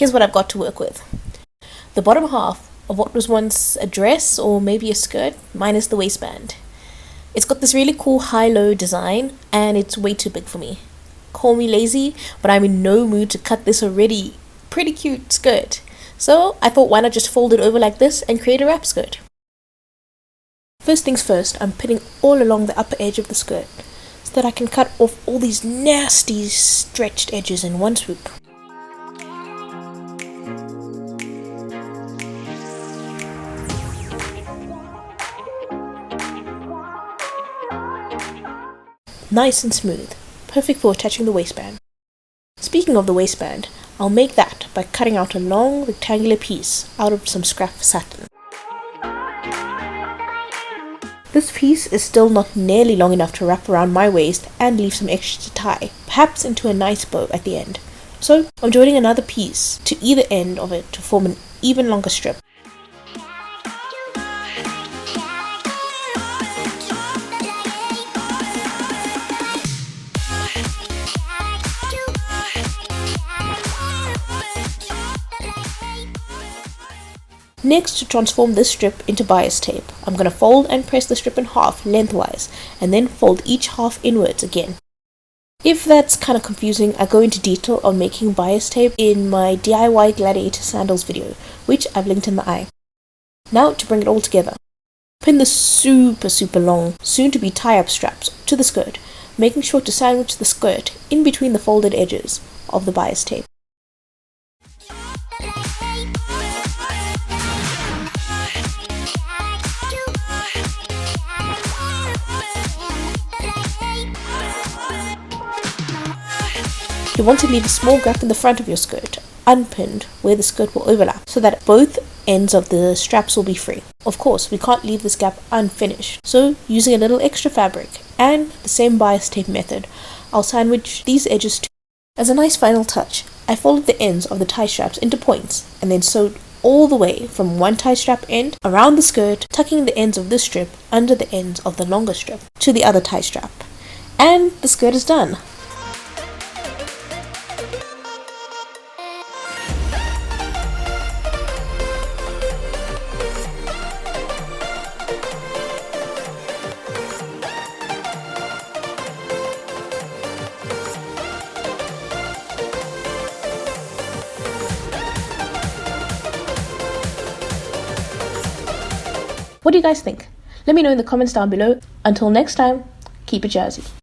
here's what I've got to work with. The bottom half of what was once a dress or maybe a skirt, minus the waistband. It's got this really cool high-low design and it's way too big for me. Call me lazy, but I'm in no mood to cut this already pretty cute skirt. So I thought, why not just fold it over like this and create a wrap skirt. First things first, I'm pinning all along the upper edge of the skirt so that I can cut off all these nasty stretched edges in one swoop. Nice and smooth, perfect for attaching the waistband. Speaking of the waistband, I'll make that by cutting out a long rectangular piece out of some scrap satin. This piece is still not nearly long enough to wrap around my waist and leave some extra to tie, perhaps into a nice bow at the end. So I'm joining another piece to either end of it to form an even longer strip. Next, to transform this strip into bias tape, I'm going to fold and press the strip in half lengthwise and then fold each half inwards again. If that's kind of confusing, I go into detail on making bias tape in my DIY gladiator sandals video, which I've linked in the eye. Now to bring it all together. Pin the super long, soon to be tie-up straps to the skirt, making sure to sandwich the skirt in between the folded edges of the bias tape. You want to leave a small gap in the front of your skirt, unpinned where the skirt will overlap, so that both ends of the straps will be free. Of course, we can't leave this gap unfinished, so using a little extra fabric and the same bias tape method, I'll sandwich these edges too. As a nice final touch, I folded the ends of the tie straps into points and then sewed all the way from one tie strap end around the skirt, tucking the ends of this strip under the ends of the longer strip to the other tie strap. And the skirt is done. What do you guys think? Let me know in the comments down below. Until next time, keep it jazzy.